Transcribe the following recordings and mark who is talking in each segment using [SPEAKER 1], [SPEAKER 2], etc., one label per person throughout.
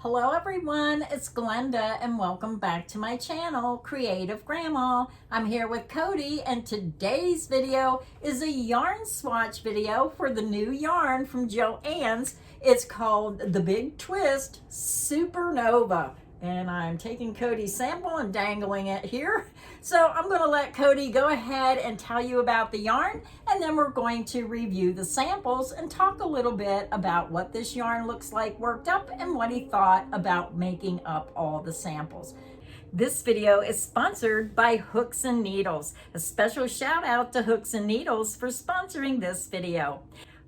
[SPEAKER 1] Hello everyone, it's Glenda and welcome back to my channel, Creative Grandma. I'm here with Cody and today's video is a yarn swatch video for the new yarn from Joann's. It's called The Big Twist Supernova. And I'm taking Cody's sample and dangling it here. So I'm going to let Cody go ahead and tell you about the yarn, and then we're going to review the samples and talk a little bit about what this yarn looks like worked up and what he thought about making up all the samples. This video is sponsored by Hooks and Needles. A special shout out to Hooks and Needles for sponsoring this video.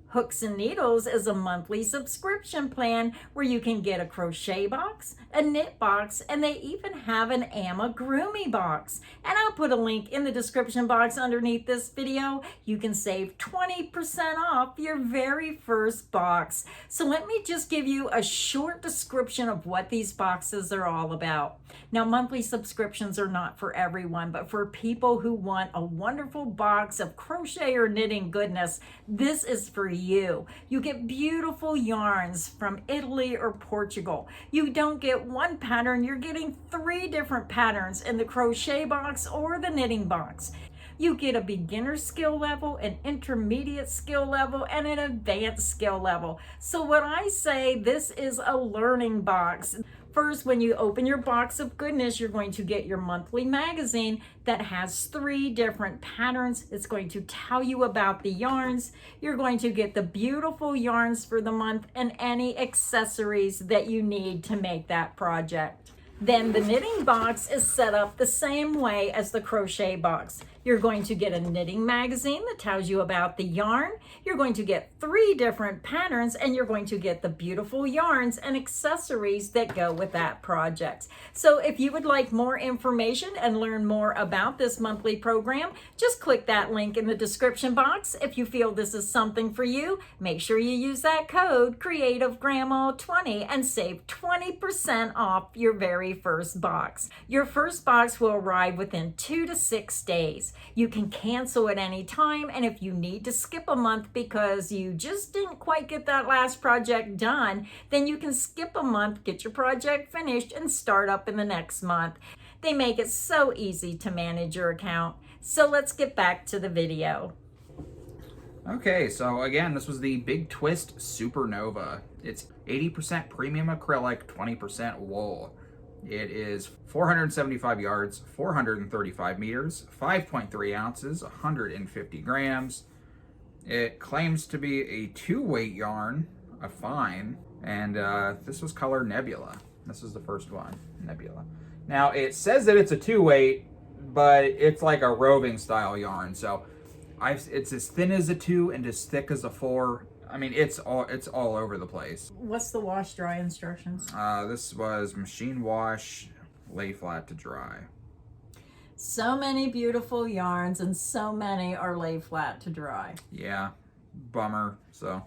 [SPEAKER 1] Hooks and Needles is a monthly subscription plan where you can get a crochet box, a knit box, and they even have an amigurumi box. And I'll put a link in the description box underneath this video. You can save 20% off your very first box. So let me just give you a short description of what these boxes are all about. Now, monthly subscriptions are not for everyone, but for people who want a wonderful box of crochet or knitting goodness, this is for you. You get beautiful yarns from Italy or Portugal. You don't get one pattern, you're getting 3 different patterns in the crochet box or the knitting box. You get a beginner skill level, an intermediate skill level, and an advanced skill level. So what I say, this is a learning box. First, when you open your box of goodness, you're going to get your monthly magazine that has 3 different patterns. It's going to tell you about the yarns. You're going to get the beautiful yarns for the month and any accessories that you need to make that project. Then the knitting box is set up the same way as the crochet box. You're going to get a knitting magazine that tells you about the yarn. You're going to get 3 different patterns, and you're going to get the beautiful yarns and accessories that go with that project. So if you would like more information and learn more about this monthly program, just click that link in the description box. If you feel this is something for you, make sure you use that code CreativeGrandma20 and save 20% off your very first box. Your first box will arrive within 2 to 6 days. You can cancel at any time, and if you need to skip a month because you just didn't quite get that last project done, then you can skip a month, get your project finished, and start up in the next month. They make it so easy to manage your account. So let's get back to the video.
[SPEAKER 2] Okay, so again, this was the Big Twist Supernova. It's 80% premium acrylic, 20% wool. It is 475 yards, 435 meters, 5.3 ounces, 150 grams. It claims to be a 2-weight yarn, a fine, and this was color Nebula. This is the first one, Nebula. Now, it says that it's a 2-weight, but it's like a roving style yarn, so it's as thin as a 2 and as thick as a 4. I mean, it's all over the place.
[SPEAKER 1] What's the wash dry instructions?
[SPEAKER 2] This was machine wash, lay flat to dry.
[SPEAKER 1] So many beautiful yarns and so many are lay flat to dry.
[SPEAKER 2] Yeah, bummer. So,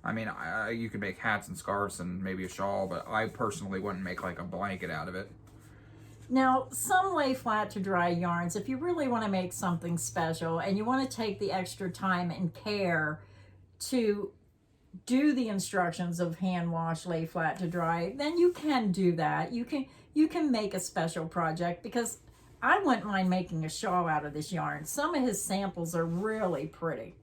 [SPEAKER 2] I mean, you could make hats and scarves and maybe a shawl, but I personally wouldn't make like a blanket out of it.
[SPEAKER 1] Now, some lay flat to dry yarns, if you really want to make something special and you want to take the extra time and care to do the instructions of hand wash, lay flat to dry, then you can do that. You can make a special project, because I wouldn't mind making a shawl out of this yarn. Some of his samples are really pretty.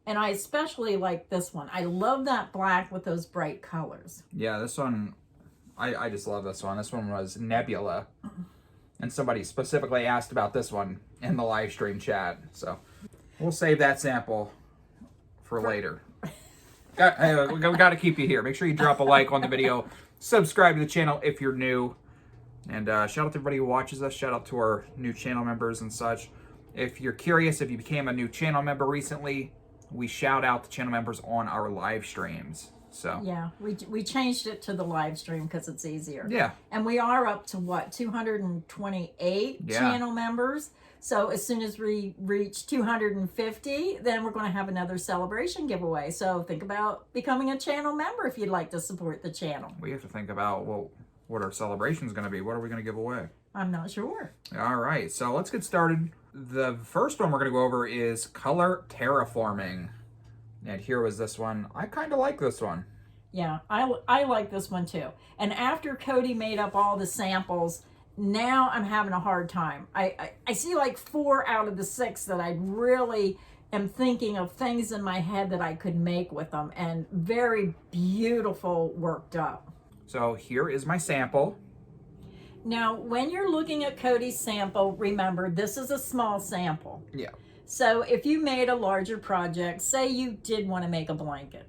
[SPEAKER 1] And I especially like this one. I love that black with those bright colors.
[SPEAKER 2] Yeah, this one, I just love this one. This one was Nebula. And somebody specifically asked about this one in the live stream chat. So we'll save that sample for later. We got to keep you here. Make sure you drop a like on the video. Subscribe to the channel if you're new. And shout out to everybody who watches us. Shout out to our new channel members and such. If you're curious, if you became a new channel member recently, we shout out the channel members on our live streams. So
[SPEAKER 1] yeah, we changed it to the live stream because it's easier.
[SPEAKER 2] Yeah.
[SPEAKER 1] And we are up to what, 228 channel members. So as soon as we reach 250, then we're going to have another celebration giveaway. So think about becoming a channel member if you'd like to support the channel.
[SPEAKER 2] We have to think about, well, what our celebration is going to be. What are we going to give away?
[SPEAKER 1] I'm not sure.
[SPEAKER 2] All right, so let's get started. The first one we're going to go over is color Terraforming. And here was this one. I kind of like this one.
[SPEAKER 1] Yeah, I like this one too. And after Cody made up all the samples, now I'm having a hard time. I see like 4 out of the 6 that I really am thinking of things in my head that I could make with them, and very beautiful worked up.
[SPEAKER 2] So here is my sample.
[SPEAKER 1] Now, when you're looking at Cody's sample, remember this is a small sample.
[SPEAKER 2] Yeah.
[SPEAKER 1] So if you made a larger project, say you did want to make a blanket,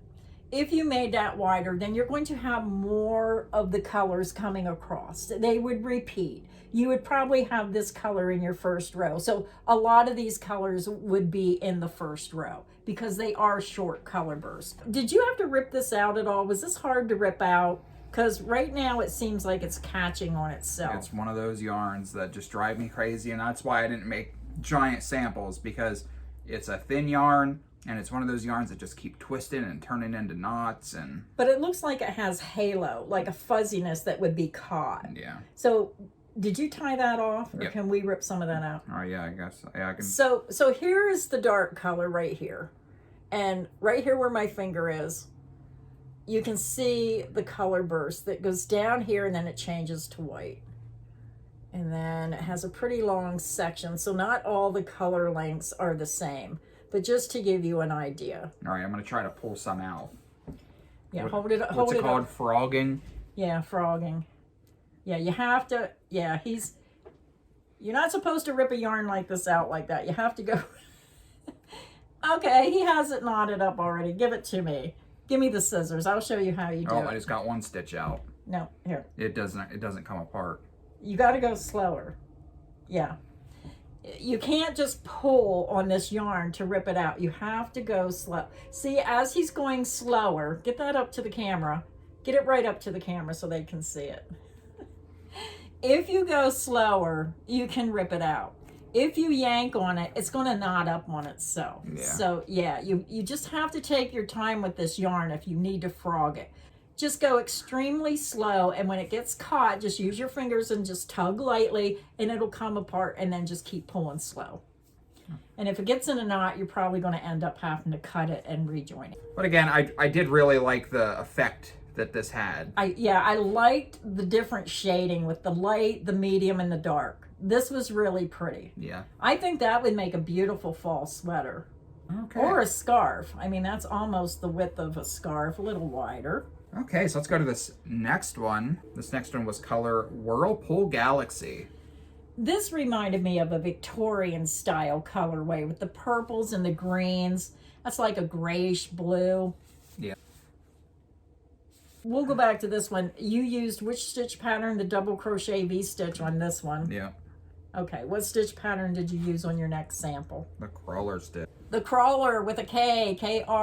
[SPEAKER 1] if you made that wider, then you're going to have more of the colors coming across. They would repeat. You would probably have this color in your first row. So a lot of these colors would be in the first row because they are short color bursts. Did you have to rip this out at all? Was this hard to rip out? Because right now it seems like it's catching on itself.
[SPEAKER 2] It's one of those yarns that just drive me crazy, and that's why I didn't make giant samples, because it's a thin yarn. And it's one of those yarns that just keep twisting and turning into knots.
[SPEAKER 1] But it looks like it has halo, like a fuzziness that would be caught.
[SPEAKER 2] Yeah.
[SPEAKER 1] So did you tie that off, or
[SPEAKER 2] Yep.
[SPEAKER 1] can we rip some of that out?
[SPEAKER 2] Oh yeah, I guess. Yeah, I can.
[SPEAKER 1] So here is the dark color right here. And right here where my finger is, you can see the color burst that goes down here and then it changes to white. And then it has a pretty long section. So not all the color lengths are the same. But just to give you an idea.
[SPEAKER 2] All right, I'm gonna try to pull some out.
[SPEAKER 1] Yeah, hold it up.
[SPEAKER 2] What's it called? Frogging?
[SPEAKER 1] Yeah, frogging. Yeah, you have to, yeah, you're not supposed to rip a yarn like this out like that. You have to go. Okay, he has it knotted up already. Give it to me. Give me the scissors. I'll show you how you do it.
[SPEAKER 2] Oh, I just got one stitch out.
[SPEAKER 1] No, here.
[SPEAKER 2] It doesn't come apart.
[SPEAKER 1] You got to go slower. Yeah. You can't just pull on this yarn to rip it out. You have to go slow. See, as he's going slower, get that up to the camera. Get it right up to the camera so they can see it. If you go slower, you can rip it out. If you yank on it, it's going to knot up on itself.
[SPEAKER 2] Yeah.
[SPEAKER 1] So yeah, you just have to take your time with this yarn if you need to frog it. Just go extremely slow, and when it gets caught, just use your fingers and just tug lightly, and it'll come apart, and then just keep pulling slow. And if it gets in a knot, you're probably going to end up having to cut it and rejoin it.
[SPEAKER 2] But again, I did really like the effect that this had.
[SPEAKER 1] I liked the different shading with the light, the medium, and the dark. This was really pretty.
[SPEAKER 2] Yeah.
[SPEAKER 1] I think that would make a beautiful fall sweater.
[SPEAKER 2] Okay.
[SPEAKER 1] Or a scarf. I mean, that's almost the width of a scarf, a little wider.
[SPEAKER 2] Okay, so let's go to this next one. This next one was color Whirlpool Galaxy.
[SPEAKER 1] This reminded me of a Victorian style colorway with the purples and the greens. That's like a grayish blue.
[SPEAKER 2] Yeah.
[SPEAKER 1] We'll go back to this one. You used which stitch pattern? The double crochet V-stitch on this one.
[SPEAKER 2] Yeah.
[SPEAKER 1] Okay, what stitch pattern did you use on your next sample?
[SPEAKER 2] The crawler stitch.
[SPEAKER 1] The crawler with a K, K-R-O-L-L-E-R.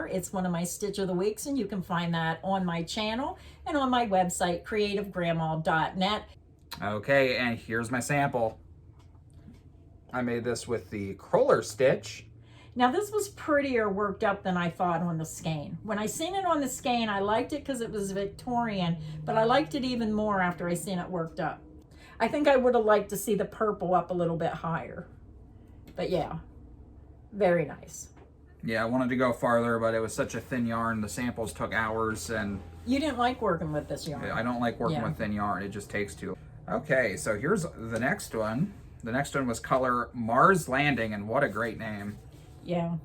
[SPEAKER 1] It's one of my Stitch of the Weeks, and you can find that on my channel and on my website, creativegrandma.net.
[SPEAKER 2] Okay, and here's my sample. I made this with the crawler stitch.
[SPEAKER 1] Now this was prettier worked up than I thought on the skein. When I seen it on the skein, I liked it because it was Victorian, but I liked it even more after I seen it worked up. I think I would have liked to see the purple up a little bit higher. But yeah, very nice.
[SPEAKER 2] Yeah, I wanted to go farther, but it was such a thin yarn. The samples took hours, and
[SPEAKER 1] You didn't like working with this yarn.
[SPEAKER 2] I don't like working with thin yarn. It just takes too long. Okay, so here's the next one. The next one was color Mars Landing, and what a great name.
[SPEAKER 1] Yeah.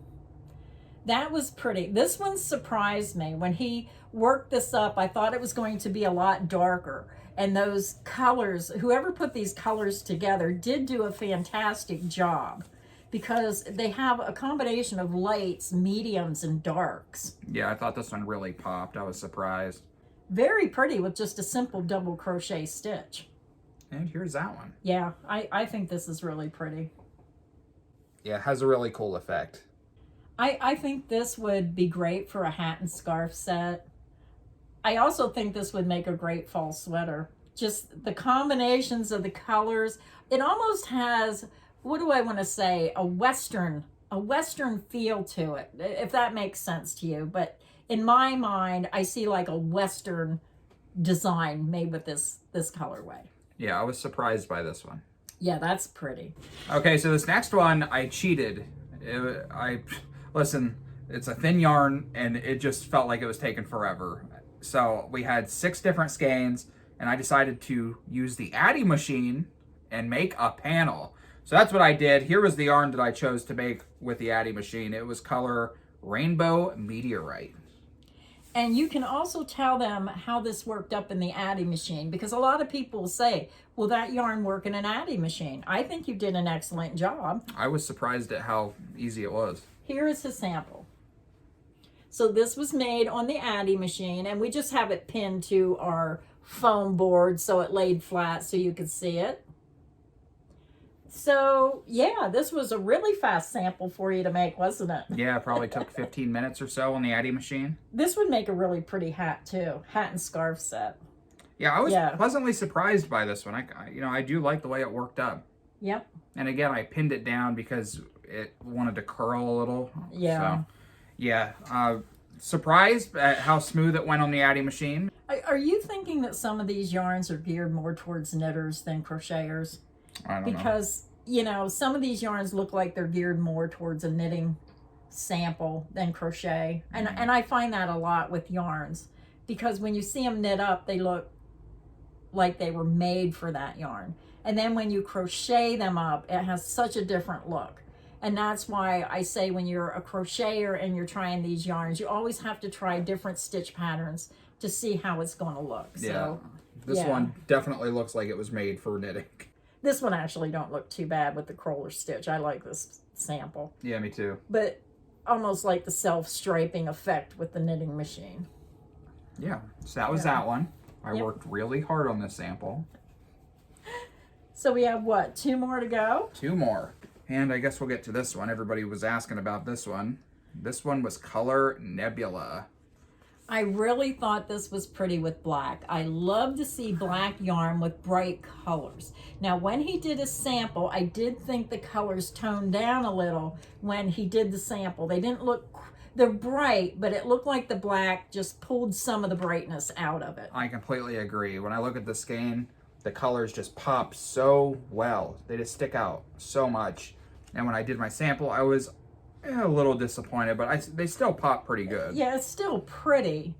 [SPEAKER 1] That was pretty. This one surprised me. When he worked this up, I thought it was going to be a lot darker. And those colors, whoever put these colors together did do a fantastic job, because they have a combination of lights, mediums, and darks.
[SPEAKER 2] Yeah, I thought this one really popped. I was surprised.
[SPEAKER 1] Very pretty with just a simple double crochet stitch.
[SPEAKER 2] And here's that one.
[SPEAKER 1] Yeah, I think this is really pretty.
[SPEAKER 2] Yeah, it has a really cool effect.
[SPEAKER 1] I think this would be great for a hat and scarf set. I also think this would make a great fall sweater. Just the combinations of the colors. It almost has, what do I want to say, a Western feel to it, if that makes sense to you. But in my mind, I see like a Western design made with this colorway.
[SPEAKER 2] Yeah, I was surprised by this one.
[SPEAKER 1] Yeah, that's pretty.
[SPEAKER 2] Okay, so this next one, I cheated. Listen, It's a thin yarn, and it just felt like it was taking forever. So we had 6 different skeins, and I decided to use the Addy machine and make a panel. So that's what I did. Here was the yarn that I chose to make with the Addy machine. It was color Rainbow Meteorite.
[SPEAKER 1] And you can also tell them how this worked up in the Addy machine, because a lot of people say, will that yarn work in an Addy machine? I think you did an excellent job.
[SPEAKER 2] I was surprised at how easy it was.
[SPEAKER 1] Here is a sample. So this was made on the Addy machine, and we just have it pinned to our foam board so it laid flat so you could see it. So yeah, this was a really fast sample for you to make, wasn't it?
[SPEAKER 2] Yeah, it probably took 15 minutes or so on the Addy machine.
[SPEAKER 1] This would make a really pretty hat too, hat and scarf set.
[SPEAKER 2] Yeah, I was pleasantly surprised by this one. I do like the way it worked up.
[SPEAKER 1] Yep.
[SPEAKER 2] And again, I pinned it down because it wanted to curl a little.
[SPEAKER 1] Yeah.
[SPEAKER 2] So, yeah. Surprised at how smooth it went on the Addy machine.
[SPEAKER 1] Are you thinking that some of these yarns are geared more towards knitters than crocheters?
[SPEAKER 2] I don't know.
[SPEAKER 1] Because, some of these yarns look like they're geared more towards a knitting sample than crochet. And I find that a lot with yarns. Because when you see them knit up, they look like they were made for that yarn. And then when you crochet them up, it has such a different look. And that's why I say when you're a crocheter and you're trying these yarns, you always have to try different stitch patterns to see how it's going to look.
[SPEAKER 2] Yeah.
[SPEAKER 1] So,
[SPEAKER 2] this one definitely looks like it was made for knitting.
[SPEAKER 1] This one actually don't look too bad with the crawler stitch. I like this sample.
[SPEAKER 2] Yeah, me too.
[SPEAKER 1] But almost like the self-striping effect with the knitting machine.
[SPEAKER 2] Yeah, so that was that one. I worked really hard on this sample.
[SPEAKER 1] So we have what, 2 more to go?
[SPEAKER 2] 2 more. And I guess we'll get to this one. Everybody was asking about this one. This one was color Nebula.
[SPEAKER 1] I really thought this was pretty with black. I love to see black yarn with bright colors. Now, when he did a sample, I did think the colors toned down a little when he did the sample. They didn't look, they're bright, but it looked like the black just pulled some of the brightness out of it.
[SPEAKER 2] I completely agree. When I look at the skein, the colors just pop so well. They just stick out so much. And when I did my sample, I was a little disappointed, but they still pop pretty good.
[SPEAKER 1] Yeah, it's still pretty.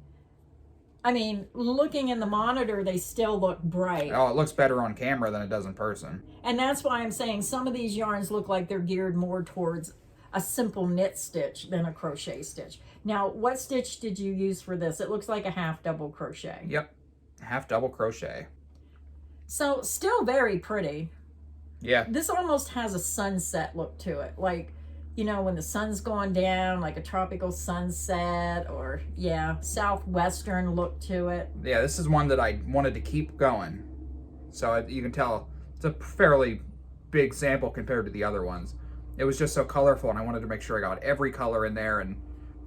[SPEAKER 1] I mean, looking in the monitor, they still look bright.
[SPEAKER 2] Oh, it looks better on camera than it does in person.
[SPEAKER 1] And that's why I'm saying some of these yarns look like they're geared more towards a simple knit stitch than a crochet stitch. Now, what stitch did you use for this? It looks like a half double crochet.
[SPEAKER 2] Yep, half double crochet.
[SPEAKER 1] So, still very pretty.
[SPEAKER 2] Yeah.
[SPEAKER 1] This almost has a sunset look to it. Like, when the sun's going down, like a tropical sunset, or southwestern look to it.
[SPEAKER 2] Yeah, this is one that I wanted to keep going. So you can tell it's a fairly big sample compared to the other ones. It was just so colorful, and I wanted to make sure I got every color in there, and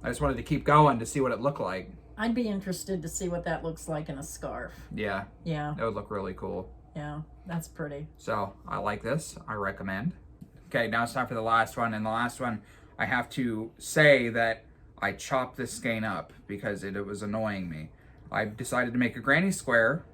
[SPEAKER 2] I just wanted to keep going to see what it looked like.
[SPEAKER 1] I'd be interested to see what that looks like in a scarf.
[SPEAKER 2] Yeah.
[SPEAKER 1] Yeah.
[SPEAKER 2] It would look really cool.
[SPEAKER 1] Yeah, that's pretty.
[SPEAKER 2] So I like this. I recommend. Okay, now it's time for the last one. And the last one, I have to say that I chopped this skein up because it was annoying me. I decided to make a granny square,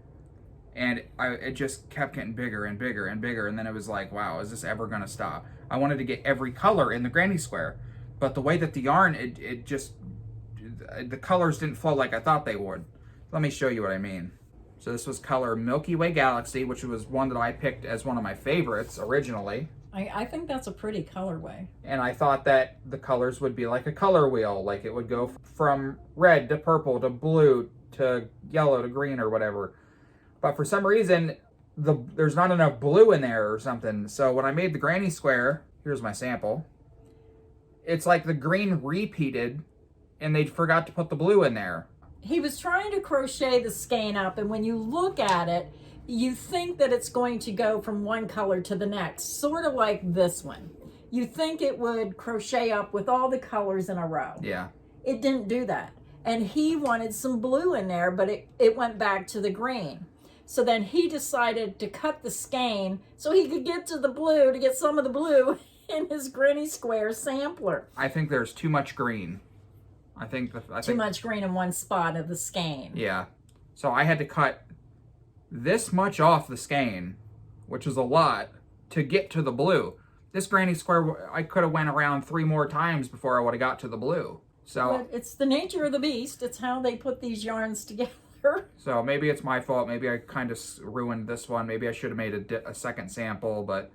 [SPEAKER 2] and it just kept getting bigger and bigger and bigger. And then it was like, wow, is this ever going to stop? I wanted to get every color in the granny square. But the way that the yarn, the colors didn't flow like I thought they would. Let me show you what I mean. So this was color Milky Way Galaxy, which was one that I picked as one of my favorites originally.
[SPEAKER 1] I think that's a pretty colorway.
[SPEAKER 2] And I thought that the colors would be like a color wheel, like it would go from red to purple to blue to yellow to green or whatever. But for some reason, there's not enough blue in there or something. So when I made the granny square, here's my sample, it's like the green repeated and they forgot to put the blue in there.
[SPEAKER 1] He was trying to crochet the skein up, and when you look at it, you think that it's going to go from one color to the next, sort of like this one. You think it would crochet up with all the colors in a row.
[SPEAKER 2] Yeah.
[SPEAKER 1] It didn't do that. And he wanted some blue in there, but it went back to the green. So then he decided to cut the skein so he could get to the blue, to get some of the blue in his granny square sampler.
[SPEAKER 2] I think there's too much green. I think
[SPEAKER 1] too much green in one spot of the skein.
[SPEAKER 2] Yeah. So I had to cut this much off the skein, which is a lot, to get to the blue. This granny square, I could have went around 3 more times before I would have got to the blue. So
[SPEAKER 1] But it's the nature of the beast. It's how they put these yarns together.
[SPEAKER 2] So maybe it's my fault. Maybe I kind of ruined this one. Maybe I should have made a second sample, but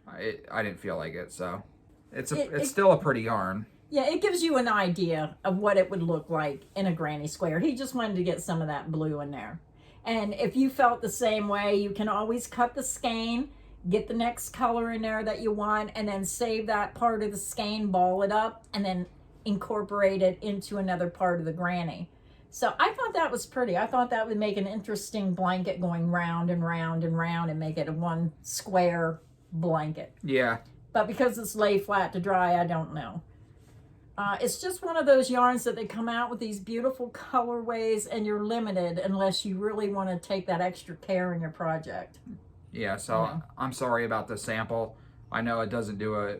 [SPEAKER 2] I didn't feel like it. So it's still a pretty yarn.
[SPEAKER 1] Yeah, it gives you an idea of what it would look like in a granny square. He just wanted to get some of that blue in there. And if you felt the same way, you can always cut the skein, get the next color in there that you want, and then save that part of the skein, ball it up, and then incorporate it into another part of the granny. So I thought that was pretty. I thought that would make an interesting blanket going round and round and round and make it a one square blanket.
[SPEAKER 2] Yeah.
[SPEAKER 1] But because it's lay flat to dry, I don't know. It's just one of those yarns that they come out with these beautiful colorways, and you're limited unless you really want to take that extra care in your project.
[SPEAKER 2] Yeah, so I'm sorry about the sample. I know it doesn't do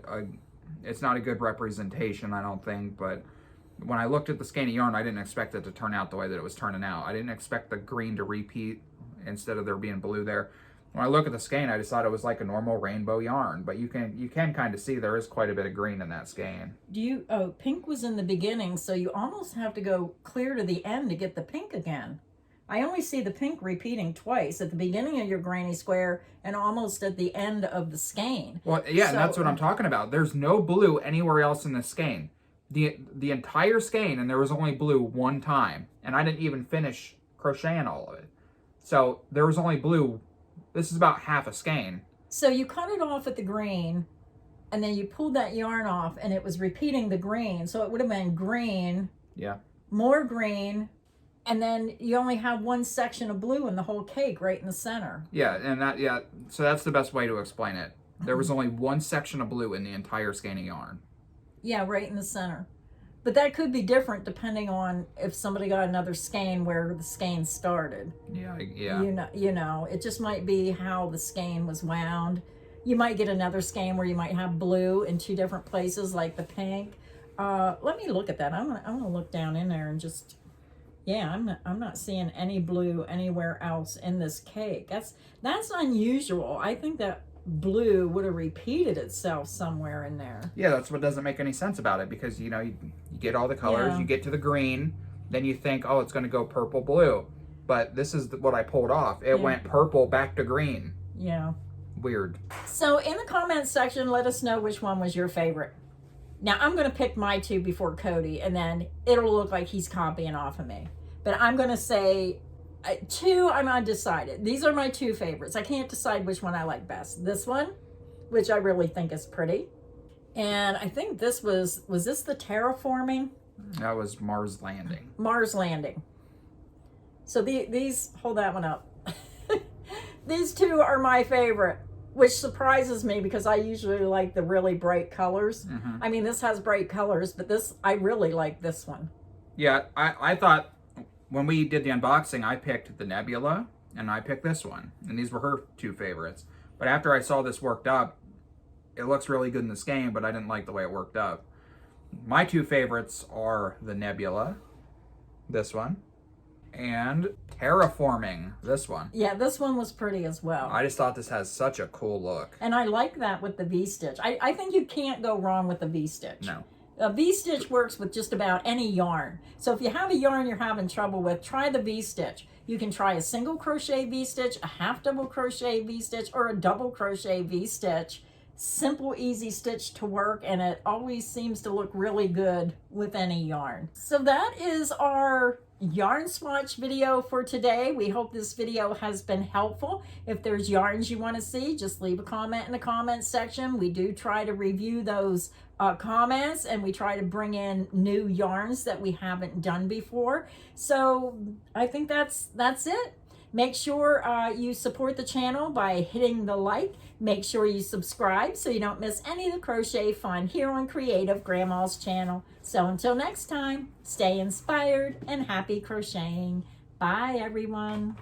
[SPEAKER 2] it's not a good representation, I don't think, but when I looked at the skein of yarn, I didn't expect it to turn out the way that it was turning out. I didn't expect the green to repeat instead of there being blue there. When I look at the skein, I just thought it was like a normal rainbow yarn, but you can kind of see there is quite a bit of green in that skein.
[SPEAKER 1] Pink was in the beginning, so you almost have to go clear to the end to get the pink again. I only see the pink repeating twice, at the beginning of your granny square and almost at the end of the skein.
[SPEAKER 2] Well, yeah, and that's what I'm talking about. There's no blue anywhere else in the skein. The entire skein, and there was only blue one time, and I didn't even finish crocheting all of it. So there was only blue. This is about half a skein.
[SPEAKER 1] So you cut it off at the green, and then you pulled that yarn off, and it was repeating the green. So it would have been green,
[SPEAKER 2] Yeah.
[SPEAKER 1] more green, and then you only have one section of blue in the whole cake right in the center.
[SPEAKER 2] Yeah, and so that's the best way to explain it. There was only one section of blue in the entire skein of yarn.
[SPEAKER 1] Yeah, right in the center. But that could be different depending on if somebody got another skein where the skein started.
[SPEAKER 2] Yeah.
[SPEAKER 1] You know, it just might be how the skein was wound. You might get another skein where you might have blue in two different places, like the pink. Let me look at that. I'm gonna look down in there and just, yeah, I'm not seeing any blue anywhere else in this cake. That's unusual. I think that blue would have repeated itself somewhere in there.
[SPEAKER 2] Yeah, that's what doesn't make any sense about it, because you get all the colors,
[SPEAKER 1] Yeah.
[SPEAKER 2] you get to the green, then you think, oh, it's going to go purple blue, but this is what I pulled off. It went purple back to green.
[SPEAKER 1] Yeah.
[SPEAKER 2] Weird.
[SPEAKER 1] So in the comments section, let us know which one was your favorite. Now I'm going to pick my two before Cody, and then it'll look like he's copying off of me. But I'm going to say two, I'm undecided. These are my two favorites. I can't decide which one I like best. This one, which I really think is pretty. And I think this was this the Terraforming?
[SPEAKER 2] That was Mars Landing.
[SPEAKER 1] Mars Landing. So these, hold that one up. These two are my favorite, which surprises me because I usually like the really bright colors.
[SPEAKER 2] Mm-hmm.
[SPEAKER 1] I mean, this has bright colors, but I really like this one.
[SPEAKER 2] Yeah, I thought when we did the unboxing, I picked the Nebula, and I picked this one. And these were her two favorites. But after I saw this worked up, it looks really good in the skein, but I didn't like the way it worked up. My two favorites are the Nebula, this one, and Terraforming, this one.
[SPEAKER 1] Yeah, this one was pretty as well.
[SPEAKER 2] I just thought this has such a cool look.
[SPEAKER 1] And I like that with the V-stitch. I think you can't go wrong with the V-stitch.
[SPEAKER 2] No.
[SPEAKER 1] A V-stitch works with just about any yarn. So if you have a yarn you're having trouble with, try the V-stitch. You can try a single crochet V-stitch, a half double crochet V-stitch, or a double crochet V-stitch. Simple, easy stitch to work, and it always seems to look really good with any yarn. So that is our yarn swatch video for today. We hope this video has been helpful. If there's yarns you want to see, just leave a comment in the comment section. We do try to review those comments, and we try to bring in new yarns that we haven't done before. So I think that's it. Make sure you support the channel by hitting the like. Make sure you subscribe so you don't miss any of the crochet fun here on Creative Grandma's channel. So until next time, stay inspired and happy crocheting. Bye, everyone.